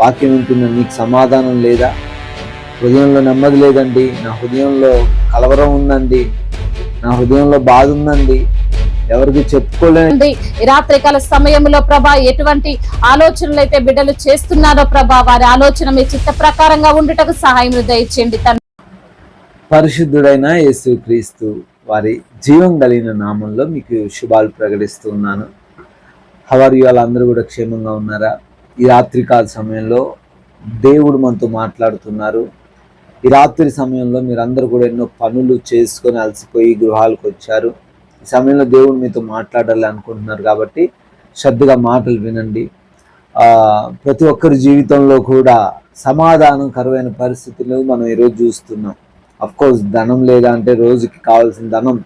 వాక్యం వింటున్న నీకు సమాధానం లేదా? హృదయంలో నెమ్మది లేదండి, నా హృదయంలో కలవరం ఉందండి, నా హృదయంలో బాధ ఉందండి, ఎవరికి చెప్పుకోలేండి. రాత్రికాల సమయంలో ప్రభా ఎటువంటి ఆలోచనలు అయితే బిడ్డలు చేస్తున్నారో ప్రభా, వారి ఆలోచన మీ చిత్త ప్రకారంగా ఉండుటకు సహాయం దయచేయండి. పరిశుద్ధుడైన యేసుక్రీస్తు వారి జీవం కలిగిన నామంలో మీకు శుభాలు ప్రకటిస్తున్నాను. Hour you all? అందరూ కూడా క్షేమంగా ఉన్నారా? ఈ రాత్రికాల సమయంలో దేవుడు మనతో మాట్లాడుతున్నారు. ఈ రాత్రి సమయంలో మీరందరూ కూడా ఎన్నో పనులు చేసుకొని అలసిపోయి గృహాలకు వచ్చారు. ఈ సమయంలో దేవుడు మీతో మాట్లాడాలి అనుకుంటున్నారు కాబట్టి శ్రద్ధగా మాటలు వినండి. ప్రతి ఒక్కరి జీవితంలో కూడా సమాధానం కరువైన పరిస్థితులు మనం ఈరోజు చూస్తున్నాం. అఫ్కోర్స్ ధనం లేదా అంటే రోజుకి కావాల్సిన ధనం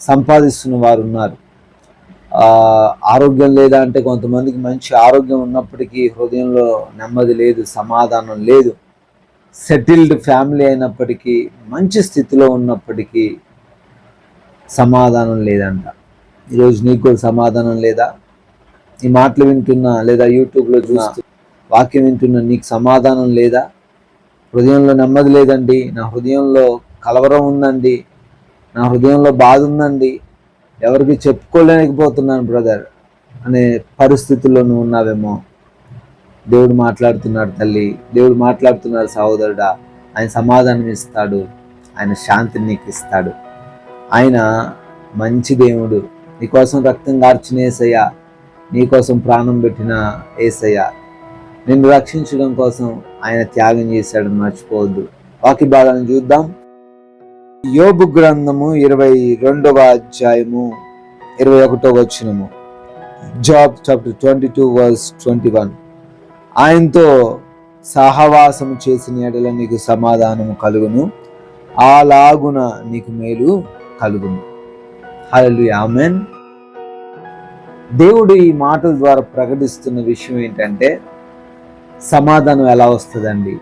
సంపాదిస్తున్న వారు ఉన్నారు. ఆరోగ్యం లేదా అంటే కొంతమందికి మంచి ఆరోగ్యం ఉన్నప్పటికీ హృదయంలో నెమ్మది లేదు, సమాధానం లేదు. సెటిల్డ్ ఫ్యామిలీ అయినప్పటికీ, మంచి స్థితిలో ఉన్నప్పటికీ సమాధానం లేదంట. ఈరోజు నీకు కూడా సమాధానం లేదా? ఈ మాటలు వింటున్నా లేదా యూట్యూబ్లో చూస్తూ వాక్యం వింటున్నా నీకు సమాధానం లేదా? హృదయంలో నెమ్మది లేదండి, నా హృదయంలో కలవరం ఉందండి, నా హృదయంలో బాధ ఉందండి, ఎవరికి చెప్పుకోలేకపోతున్నాను బ్రదర్ అనే పరిస్థితుల్లో నువ్వు ఉన్నావేమో. దేవుడు మాట్లాడుతున్నాడు తల్లి, దేవుడు మాట్లాడుతున్నాడు సహోదరుడా. ఆయన సమాధానం ఇస్తాడు, ఆయన శాంతిని నీకు ఇస్తాడు. ఆయన మంచి దేవుడు. నీకోసం రక్తం కార్చిన యేసయ్య, నీకోసం ప్రాణం పెట్టిన యేసయ్య, నిన్ను రక్షించడం కోసం ఆయన త్యాగం చేశాడని మర్చిపోవద్దు. వాక్య భాగాన్ని చూద్దాం. యోబు గ్రంథము 22వ అధ్యాయము 21వ వచనము. Job chapter 22 verse 21. ఆయనతో సహవాసము చేసిన ఎడల నీకు సమాధానము కలుగును, అలాగున నీకు మేలు కలుగును. హల్లెలూయా, ఆమేన్. దేవుడు ఈ మాటల ద్వారా ప్రకటిస్తున్న విషయం ఏంటంటే, సమాధానం ఎలా వస్తుందండి,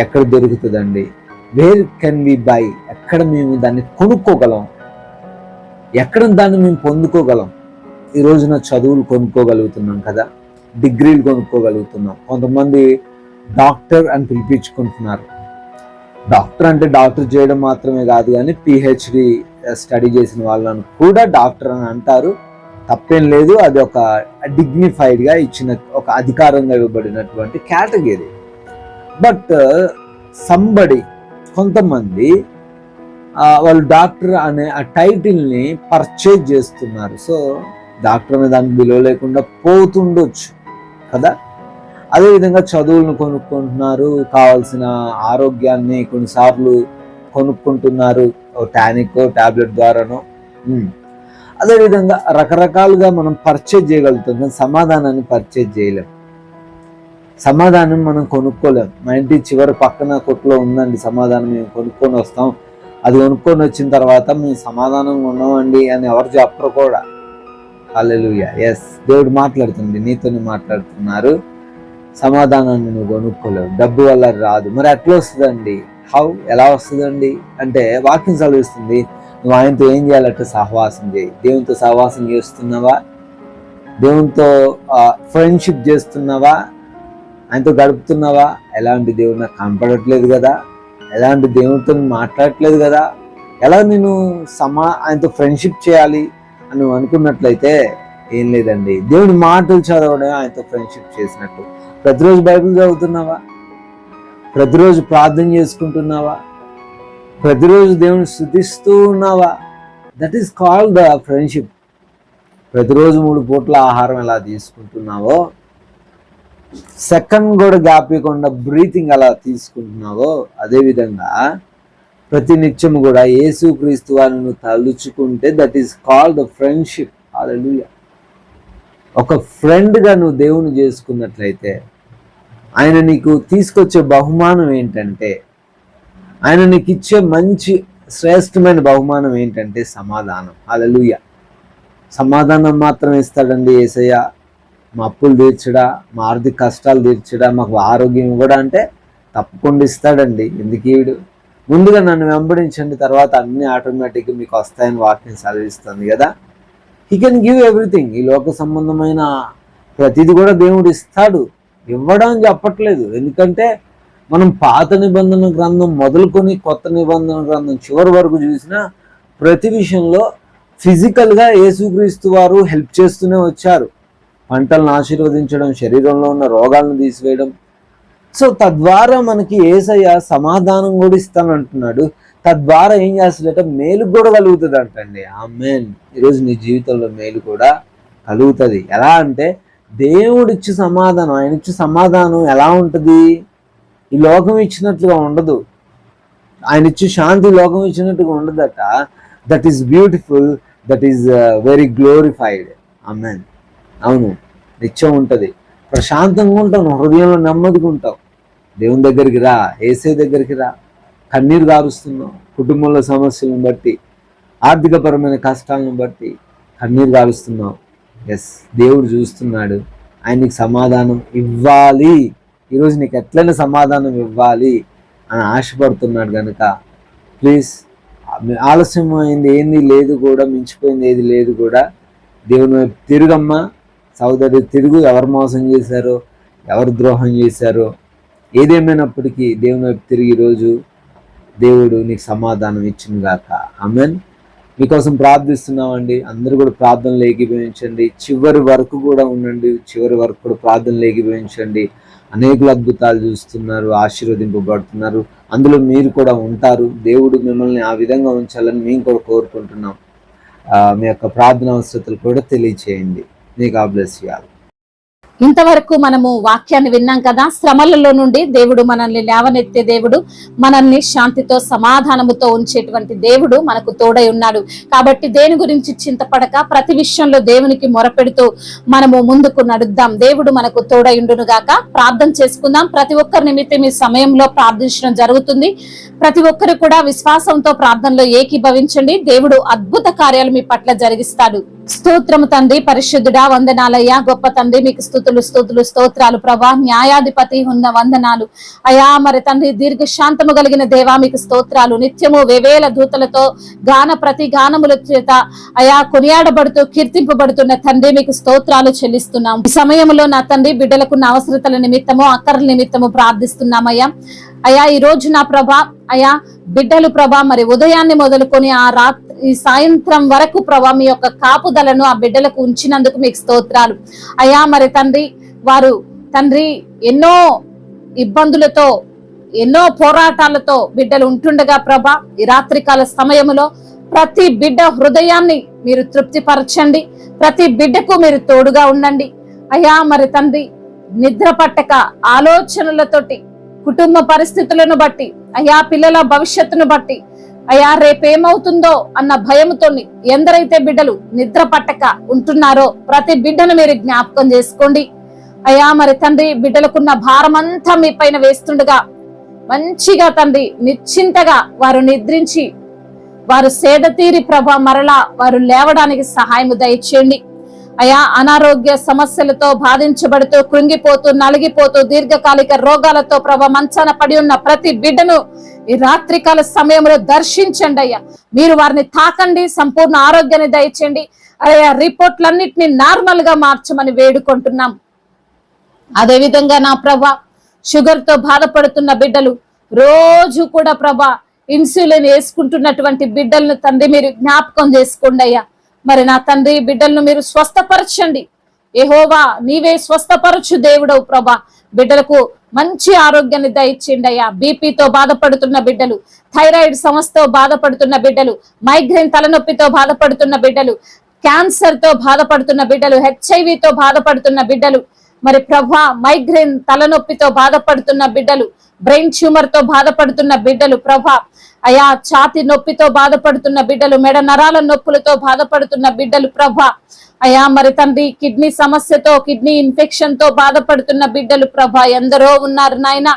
ఎక్కడ దొరుకుతుందండి, వేర్ కెన్ వి బై, ఎక్కడ మేము దాన్ని కొనుక్కోగలం, ఎక్కడ దాన్ని మేము పొందుకోగలం. ఈ రోజున చదువులు కొనుక్కోగలుగుతున్నాం కదా, డిగ్రీలు కొనుక్కోగలుగుతున్నాం. కొంతమంది డాక్టర్ అని పిలిపించుకుంటున్నారు. డాక్టర్ అంటే డాక్టర్ చేయడం మాత్రమే కాదు, కానీ పిహెచ్డి స్టడీ చేసిన వాళ్ళను కూడా డాక్టర్ అని అంటారు. తప్పేం లేదు, అది ఒక డిగ్నిఫైడ్గా ఇచ్చిన ఒక అధికారంగా ఇవ్వబడినటువంటి కేటగిరీ. బట్ సంబడి, కొంతమంది వాళ్ళు డాక్టర్ అనే ఆ టైటిల్ని పర్చేజ్ చేస్తున్నారు. సో డాక్టర్ అనే దానికి విలువ లేకుండా పోతుండొచ్చు కదా. అదేవిధంగా చదువులను కొనుక్కుంటున్నారు, కావాల్సిన ఆరోగ్యాన్ని కొన్నిసార్లు కొనుక్కుంటున్నారు, టానిక్ టాబ్లెట్ ద్వారానో. అదేవిధంగా రకరకాలుగా మనం పర్చేజ్ చేయగలుగుతాం, సమాధానాన్ని పర్చేజ్ చేయలేం. సమాధానం మనం కొనుక్కోలేం. మా ఇంటి చివరి పక్కన కొట్లో ఉందండి సమాధానం, మేము కొనుక్కొని వస్తాం, అది కొనుక్కొని వచ్చిన తర్వాత మేము సమాధానంగా ఉన్నామండి అని ఎవరు చెప్పరు కూడా. హల్లెలూయా, ఎస్, దేవుడు మాట్లాడుతుంది, నీతోనే మాట్లాడుతున్నారు. సమాధానాన్ని నువ్వు కొనుక్కోలేవు, డబ్బు వల్ల రాదు. మరి ఎట్లా వస్తుందండి? హౌ, ఎలా వస్తుందండి అంటే వాక్యం చదివిస్తుంది, నువ్వు ఆయనతో ఏం చేయాలంటే సహవాసం చేయి. దేవునితో సహవాసం చేస్తున్నావా? దేవునితో ఫ్రెండ్షిప్ చేస్తున్నావా? ఆయనతో గడుపుతున్నావా? ఎలాంటి దేవుడు నాకు కనపడట్లేదు కదా, ఎలాంటి దేవునితో మాట్లాడట్లేదు కదా, ఎలా నేను ఆయనతో ఫ్రెండ్షిప్ చేయాలి అని నువ్వు అనుకున్నట్లయితే ఏం లేదండి, దేవుని మాటలు చదవడం ఆయనతో ఫ్రెండ్షిప్ చేసినట్టు. ప్రతిరోజు బైబిల్ చదువుతున్నావా? ప్రతిరోజు ప్రార్థన చేసుకుంటున్నావా? ప్రతిరోజు దేవుని స్తుతిస్తూ ఉన్నావా? That is called the friendship. ప్రతిరోజు 3 పూట్ల ఆహారం ఎలా తీసుకుంటున్నావో, సెకండ్ కూడా గ్యాప్ ఇవ్వకుండా బ్రీతింగ్ అలా తీసుకుంటున్నావో, అదేవిధంగా ప్రతి నిత్యము కూడా యేసుక్రీస్తు వారిని తలుచుకుంటే that is called the friendship. Hallelujah. ఒక ఫ్రెండ్గా నువ్వు దేవుని చేసుకున్నట్లయితే ఆయన నీకు తీసుకొచ్చే బహుమానం ఏంటంటే, ఆయన నీకు ఇచ్చే మంచి శ్రేష్టమైన బహుమానం ఏంటంటే సమాధానం. హల్లెలూయా. సమాధానం మాత్రం ఇస్తాడండి యేసయ్య. మా అప్పులు తీర్చడా, మా ఆర్థిక కష్టాలు తీర్చడా, మాకు ఆరోగ్యం ఇవ్వడా అంటే తప్పకుండా ఇస్తాడండి. ఎందుకు ఈడు? ముందుగా నన్ను వెంబడించండి, తర్వాత అన్ని ఆటోమేటిక్గా మీకు వస్తాయని వాక్యం చదివిస్తుంది కదా. He can give everything. ఈ లోక సంబంధమైన ప్రతిదీ కూడా దేవుడు ఇస్తాడు. ఇవ్వడం చెప్పట్లేదు. ఎందుకంటే మనం పాత నిబంధన గ్రంథం మొదలుకొని కొత్త నిబంధన గ్రంథం చివరి వరకు చూసిన ప్రతి విషయంలో ఫిజికల్గా యేసుక్రీస్తు వారు హెల్ప్ చేస్తూనే వచ్చారు. పంటలను ఆశీర్వదించడం, శరీరంలో ఉన్న రోగాలను తీసివేయడం. సో తద్వారా మనకి యేసయ్య సమాధానం కూడా ఇస్తానంటున్నాడు. తద్వారా ఏం చేస్తాడట, మేలు కూడా కలుగుతుంది అంటండి. ఆమేన్. ఈరోజు నీ జీవితంలో మేలు కూడా కలుగుతుంది. ఎలా అంటే దేవుడిచ్చి సమాధానం, ఆయన ఇచ్చే సమాధానం ఎలా ఉంటుంది? ఈ లోకం ఇచ్చినట్లుగా ఉండదు. ఆయన ఇచ్చే శాంతి లోకం ఇచ్చినట్టుగా ఉండదట. That is beautiful, that is very glorified. Amen. అవును, నిత్యం ఉంటుంది. ప్రశాంతంగా ఉంటావు, హృదయంలో నెమ్మదిగా ఉంటావు. దేవుని దగ్గరికి రా, యేసే దగ్గరికి రా. కన్నీరు గారుస్తున్నావు కుటుంబంలో సమస్యలను బట్టి, ఆర్థికపరమైన కష్టాలను బట్టి కన్నీరు గారుస్తున్నావు. ఎస్, దేవుడు చూస్తున్నాడు. ఆయనకి సమాధానం ఇవ్వాలి. ఈరోజు నీకు ఎట్లయినా సమాధానం ఇవ్వాలి అని ఆశపడుతున్నాడు కనుక ప్లీజ్, ఆలస్యం అయింది ఏంది లేదు కూడా, మించిపోయింది ఏది లేదు కూడా. దేవుని వైపు తిరుగమ్మా సోదరి, తిరుగు. ఎవరు మోసం చేశారో, ఎవరు ద్రోహం చేశారో, ఏదేమైనప్పటికీ దేవుని వైపు తిరిగి ఈరోజు దేవుడు నీకు సమాధానం ఇచ్చింది గాక. ఆమేన్. మీకోసం ప్రార్థిస్తున్నామండి. అందరూ కూడా ప్రార్థనలు ఏకీభవించండి. చివరి వరకు కూడా ఉండండి. చివరి వరకు కూడా ప్రార్థనలు ఏకీభవించండి. అనేకులు అద్భుతాలు చూస్తున్నారు, ఆశీర్వదింపబడుతున్నారు. అందులో మీరు కూడా ఉంటారు. దేవుడు మిమ్మల్ని ఆ విధంగా ఉంచాలని మేము కూడా కోరుకుంటున్నాం. మీ యొక్క ప్రార్థన అవసరతలు కూడా తెలియచేయండి. మీకు God bless you all. ఇంతవరకు మనము వాక్యాన్ని విన్నాం కదా. శ్రమలలో నుండి దేవుడు మనల్ని లేవనెత్తే దేవుడు, మనల్ని శాంతితో సమాధానముతో ఉంచేటువంటి దేవుడు మనకు తోడై ఉన్నాడు. కాబట్టి దేని గురించి చింతపడక ప్రతి విషయంలో దేవునికి మొరపెడుతూ మనము ముందుకు నడుద్దాం. దేవుడు మనకు తోడై ఉండును గాక. ప్రార్థన చేసుకుందాం. ప్రతి ఒక్కరి నిమిత్తం ఈ సమయంలో ప్రార్థించడం జరుగుతుంది. ప్రతి ఒక్కరు కూడా విశ్వాసంతో ప్రార్థనలో ఏకీభవించండి. దేవుడు అద్భుత కార్యాలు మీ పట్ల జరిగిస్తాడు. స్తోత్రము తండ్రి, పరిశుద్ధుడా, వందనాలయ్యా. గొప్ప తండ్రి, మీకు స్తుతులు స్తుతులు స్తోత్రాలు ప్రభా. న్యాయాధిపతి ఉన్న వందనాలు అయా. మరి తండ్రి, దీర్ఘ శాంతము కలిగిన దేవా మీకు స్తోత్రాలు. నిత్యము వేవేల దూతలతో ప్రతి గానముల చేత అయా కొనియాడబడుతూ కీర్తింపబడుతున్న తండ్రి మీకు స్తోత్రాలు చెల్లిస్తున్నాం. ఈ సమయంలో నా తండ్రి, బిడ్డలకున్న అవసరతల నిమిత్తము, అక్కర్ల నిమిత్తము ప్రార్థిస్తున్నామయ్యా. అయా ఈ రోజు నా ప్రభా, అయా బిడ్డలు ప్రభా, మరి ఉదయాన్ని మొదలుకొని ఈ సాయంత్రం వరకు ప్రభా మీ యొక్క కాపుదలను ఆ బిడ్డలకు ఉంచినందుకు మీకు స్తోత్రాలు అయా. మరి తండ్రి, వారు తండ్రి ఎన్నో ఇబ్బందులతో, ఎన్నో పోరాటాలతో బిడ్డలు ఉంటుండగా ప్రభా, ఈ రాత్రికాల సమయంలో ప్రతి బిడ్డ హృదయాన్ని మీరు తృప్తిపరచండి. ప్రతి బిడ్డకు మీరు తోడుగా ఉండండి అయా. మరి తండ్రి, నిద్ర పట్టక ఆలోచనలతోటి, కుటుంబ పరిస్థితులను బట్టి అయా, పిల్లల భవిష్యత్తును బట్టి అయా, రేపేమవుతుందో అన్న భయంతో ఎందరైతే బిడ్డలు నిద్ర పట్టక ఉంటున్నారో ప్రతి బిడ్డను మీరు జ్ఞాపకం చేసుకోండి అయా. మరి తండ్రి, బిడ్డలకున్న భారం అంతా మీ పైన వేస్తుండగా మంచిగా తండ్రి నిశ్చింతగా వారు నిద్రించి వారు సేద తీరి ప్రభా మరలా వారు లేవడానికి సహాయం దయచేయండి అయా. అనారోగ్య సమస్యలతో బాధించబడుతూ, కృంగిపోతూ, నలిగిపోతూ, దీర్ఘకాలిక రోగాలతో ప్రభా మంచాన పడి ఉన్న ప్రతి బిడ్డను ఈ రాత్రికాల సమయంలో దర్శించండి అయ్యా. మీరు వారిని తాకండి, సంపూర్ణ ఆరోగ్యాన్ని దయచేయండి అయ్యా. రిపోర్ట్లన్నిటిని నార్మల్ గా మార్చమని వేడుకుంటున్నాం. అదే విధంగా నా ప్రభా, షుగర్ తో బాధపడుతున్న బిడ్డలు, రోజు కూడా ప్రభా ఇన్సులిన్ వేసుకుంటున్నటువంటి బిడ్డలను తండ్రి మీరు జ్ఞాపకం చేసుకోండి అయ్యా. మరి నా తండ్రి, బిడ్డలను మీరు స్వస్థపరచండి. యెహోవా నీవే స్వస్థపరచు దేవుడవు ప్రభా. బిడ్డలకు మంచి ఆరోగ్యాన్ని దయచేయండి అయ్యా. బీపీతో బాధపడుతున్న బిడ్డలు, థైరాయిడ్ సమస్యతో బాధపడుతున్న బిడ్డలు, మైగ్రేన్ తలనొప్పితో బాధపడుతున్న బిడ్డలు, క్యాన్సర్ తో బాధపడుతున్న బిడ్డలు, హెచ్ఐవితో బాధపడుతున్న బిడ్డలు, మరి ప్రభా మైగ్రేన్ తలనొప్పితో బాధపడుతున్న బిడ్డలు, బ్రెయిన్ ట్యూమర్ తో బాధపడుతున్న బిడ్డలు ప్రభా అయా, ఛాతి నొప్పితో బాధపడుతున్న బిడ్డలు, మెడ నరాల నొప్పులతో బాధపడుతున్న బిడ్డలు ప్రభా అయా. మరి తండ్రి, కిడ్నీ సమస్యతో, కిడ్నీ ఇన్ఫెక్షన్ తో బాధపడుతున్న బిడ్డలు ప్రభా ఎందరో ఉన్నారు నాయన.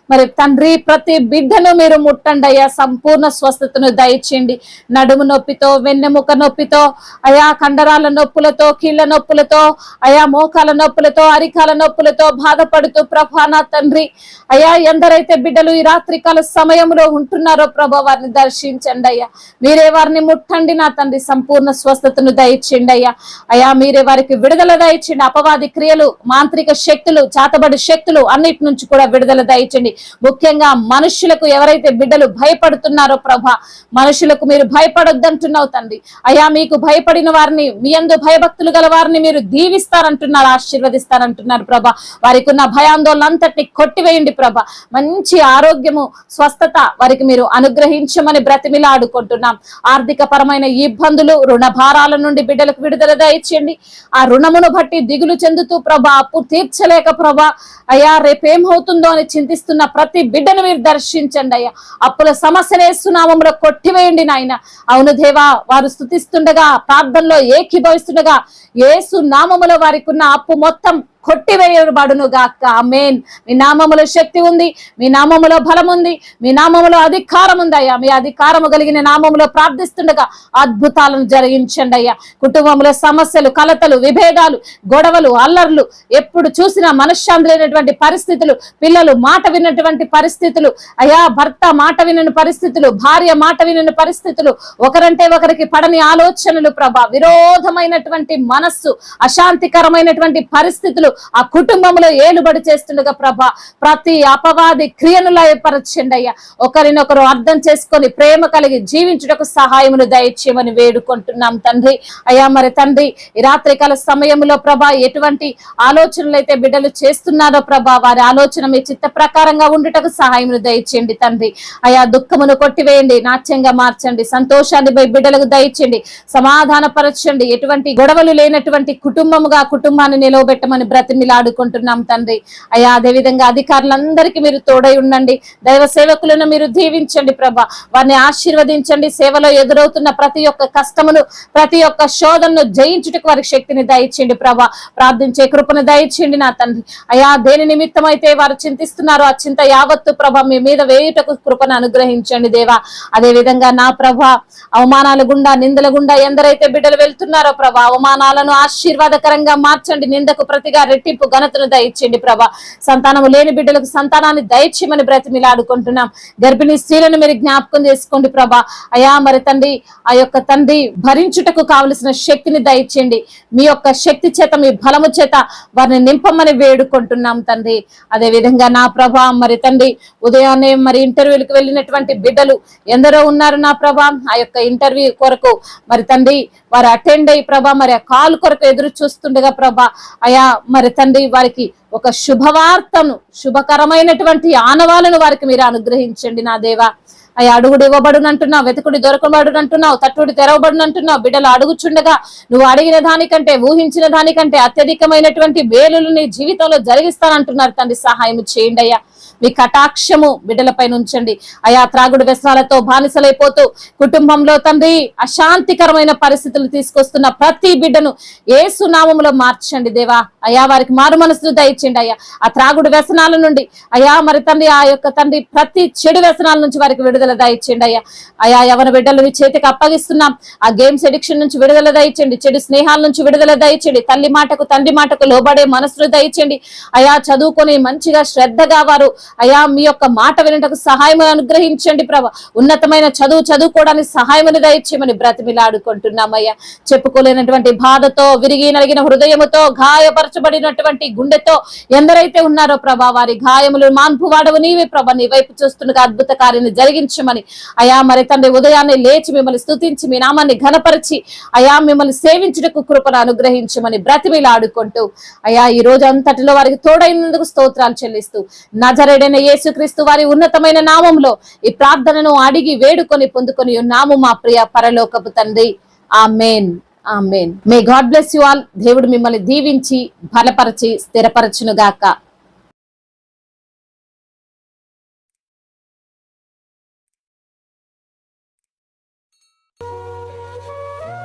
మరి తండ్రి ప్రతి బిడ్డను మీరు ముట్టండి అయ్యా, సంపూర్ణ స్వస్థతను దయచేయండి. నడుము నొప్పితో, వెన్నెముక నొప్పితో, అయా కండరాల నొప్పులతో, కీళ్ల నొప్పులతో, అయా మోకాల నొప్పులతో, అరికాల నొప్పులతో బాధపడుతూ ప్రభా నా తండ్రి అయా ఎందరైతే బిడ్డలు ఈ రాత్రికాల సమయంలో ఉంటున్నారో ప్రభా వారిని దర్శించండి అయ్యా. మీరే వారిని ముట్టండి నా తండ్రి, సంపూర్ణ స్వస్థతను దయచేయండి అయ్యా. అయా మీరే వారికి విడుదల దయచేయండి. అపవాది క్రియలు, మాంత్రిక శక్తులు, చాతబడి శక్తులు అన్నిటి నుంచి కూడా విడుదల దయచేయండి. ముఖ్యంగా మనుషులకు ఎవరైతే బిడ్డలు భయపడుతున్నారో ప్రభా, మనుషులకు మీరు భయపడొద్దంటున్నావు తండ్రి. అయా మీకు భయపడిన వారిని, మీ యందు భయభక్తులు గల వారిని మీరు దీవిస్తారంటున్నారు, ఆశీర్వదిస్తారంటున్నారు ప్రభా. వారికి ఉన్న భయాందోళన అంతటిని కొట్టివేయండి ప్రభా. మంచి ఆరోగ్యము, స్వస్థత వారికి మీరు అనుగ్రహించమని బ్రతిమిలాడుకుంటున్నాం. ఆర్థిక పరమైన ఇబ్బందులు, రుణ భారాల నుండి బిడ్డలకు విడుదల దయచేయండి. ఆ రుణమును బట్టి దిగులు చెందుతూ ప్రభా, అప్పు తీర్చలేక ప్రభా అయ్యా రేపేమవుతుందో అని చింతిస్తున్న ప్రతి బిడ్డను మీరు దర్శించండి అయ్యా. అప్పుల సమస్యను యేసు నామములో కొట్టివేయండి నాయన. అవును దేవా, వారు స్తుతిస్తుండగా, ప్రార్థనలో ఏకీభవిస్తుండగా యేసు నామములో వారికి ఉన్న అప్పు మొత్తం కొట్టివేయబడును గాక. ఆమేన్. మీ నామములో శక్తి ఉంది, మీ నామములో బలం ఉంది, మీ నామములో అధికారం ఉంది అయ్యా. మీ అధికారము కలిగిన నామములో ప్రార్థిస్తుండగా అద్భుతాలను జరిగించండి అయ్యా. కుటుంబంలో సమస్యలు, కలతలు, విభేదాలు, గొడవలు, అల్లర్లు, ఎప్పుడు చూసినా మనశ్శాంతి లేనటువంటి పరిస్థితులు, పిల్లలు మాట విన్నటువంటి పరిస్థితులు, అయ్యా భర్త మాట వినని పరిస్థితులు, భార్య మాట వినని పరిస్థితులు, ఒకరంటే ఒకరికి పడని ఆలోచనలు ప్రభా, విరోధమైనటువంటి మనస్సు, అశాంతికరమైనటువంటి పరిస్థితులు ఆ కుటుంబంలో ఏలుబడి చేస్తుండగా ప్రభా, ప్రతి అపవాది క్రియను లయపరచండి అయ్యా. ఒకరినొకరు అర్థం చేసుకొని ప్రేమ కలిగి జీవించుటకు సహాయమును దయచేయమని వేడుకుంటున్నాం తండ్రి. అయ్యా మరి తండ్రి ఈ రాత్రికాల సమయంలో ప్రభా ఎటువంటి ఆలోచనలు అయితే బిడ్డలు చేస్తున్నారో ప్రభా, వారి ఆలోచన మీ చిత్త ప్రకారంగా ఉండుటకు సహాయమును దయచేయండి తండ్రి. అయా దుఃఖమును కొట్టివేయండి, నాట్యంగా మార్చండి, సంతోషాన్ని బిడ్డలకు దయచేయండి, సమాధానపరచండి. ఎటువంటి గొడవలు లేనటువంటి కుటుంబముగా కుటుంబాన్ని నిలవబెట్టమని బ్రతిమిలాడుకుంటున్నాం తండ్రి. అయ్యా అదే విధంగా అధికారులందరికీ మీరు తోడై ఉండండి. దైవ సేవకులను మీరు దీవించండి ప్రభా, వారిని ఆశీర్వదించండి. సేవలో ఎదురవుతున్న ప్రతి ఒక్క కష్టమును, ప్రతి ఒక్క శోధనను జయించుటకు వారికి శక్తిని దయచేయండి ప్రభా. ప్రార్థించే కృపను దయచేయండి నా తండ్రి. అయ్యా దేని నిమిత్తం అయితే వారు చింతిస్తున్నారో ఆ చింత యావత్తు ప్రభా మీ మీద వేయుటకు కృపను అనుగ్రహించండి దేవా. అదే విధంగా నా ప్రభా అవమానాల గుండా, నిందల గుండా ఎందరైతే బిడ్డలు వెళ్తున్నారో ప్రభా, అవమానాలను ఆశీర్వాదకరంగా మార్చండి. నిందకు ప్రతిగా రెట్టింపు ఘనతను దయచేయండి ప్రభా. సంతానము లేని బిడ్డలకు సంతానాన్ని దయచేయమని బ్రతిమిలాడుకుంటున్నాం. గర్భిణీ స్త్రీలను మీరు జ్ఞాపకం చేసుకోండి ప్రభా. అయా మరి తండ్రి ఆ యొక్క తండ్రి భరించుటకు కావలసిన శక్తిని దయచేయండి. మీ యొక్క శక్తి చేత, మీ బలము చేత వారిని నింపమని వేడుకుంటున్నాం తండ్రి. అదే విధంగా నా ప్రభా మరి తండ్రి ఉదయాన్నే మరి ఇంటర్వ్యూలకు వెళ్ళినటువంటి బిడ్డలు ఎందరో ఉన్నారు నా ప్రభా. ఆ యొక్క ఇంటర్వ్యూ కొరకు మరి తండ్రి వారు అటెండ్ అయ్యి ప్రభా మరి ఆ కాల్ కొరకు ఎదురు చూస్తుండగా ప్రభా అయా మరి తండ్రి వారికి ఒక శుభవార్తను, శుభకరమైనటువంటి ఆనవాలను వారికి మీరు అనుగ్రహించండి నా దేవా. అయ్యా అడుగుడు ఇవ్వబడునంటున్నావు, వెతుకుడి దొరకబడునంటున్నావు, తట్టుడి తెరవబడునంటున్నావు. బిడ్డలు అడుగుచుండగా నువ్వు అడిగిన దానికంటే, ఊహించిన దానికంటే అత్యధికమైనటువంటి మేలులు నీ జీవితంలో జరిగిస్తానంటున్నారు తండ్రి. సహాయం చేయండి అయ్యా. మీ కటాక్షము బిడ్డలపై ఉంచండి అయా. త్రాగుడు వ్యసనాలతో బానిసలైపోతూ కుటుంబంలో తండ్రి అశాంతికరమైన పరిస్థితులు తీసుకొస్తున్న ప్రతి బిడ్డను యేసు నామములో మార్చండి దేవా. అయా వారికి మారు మనసును దయచేయండి అయ్యా. ఆ త్రాగుడు వ్యసనాల నుండి అయా మరి తండ్రి ఆ యొక్క తండ్రి ప్రతి చెడు వ్యసనాల నుంచి వారికి విడుదల దయచేయండి అయ్యా. అయా యవన బిడ్డలు మీ చేతికి అప్పగిస్తున్నాం. ఆ గేమ్స్ ఎడిక్షన్ నుంచి విడుదల దయచేయండి, చెడు స్నేహాల నుంచి విడుదల దయచేయండి, తల్లి మాటకు తండ్రి మాటకు లోబడే మనసును దయచేయండి అయా. చదువుకొని మంచిగా శ్రద్ధగా వారు అయా మీ యొక్క మాట వినటకు సహాయం అనుగ్రహించండి ప్రభా. ఉన్నతమైన చదువుకోవడానికి సహాయమును దయచేయమని బ్రతిమిలాడుకుంటున్నామయ్యా. చెప్పుకోలేనటువంటి బాధతో, విరిగి నలిగిన హృదయముతో, గాయపరచబడినటువంటి గుండెతో ఎందరైతే ఉన్నారో ప్రభా వారి గాయములు మాన్పు వాడవు నీవే ప్రభా. నీ వైపు చూస్తుండగా అద్భుత కార్యాన్ని జరిగించమని అయా మరి తండ్రి ఉదయాన్నే లేచి మిమ్మల్ని స్తుతించి మీ నామాన్ని ఘనపరిచి అయా మిమ్మల్ని సేవించుటకు కృపను అనుగ్రహించమని బ్రతిమిలాడుకుంటూ అయా ఈ రోజు అంతటిలో వారికి తోడైనందుకు స్తోత్రాలు చెల్లిస్తూ నజరేయుడైన యేసుక్రీస్తు వారి ఉన్నతమైన నామంలో ఈ ప్రార్థనను అడిగి వేడుకొని పొందుకొని ఉన్నాము మా ప్రియ పరలోకపు తండ్రి. Amen, amen. May God bless you all. దేవుడు మిమ్మల్ని దీవించి బలపరిచి స్థిరపరచును గాక.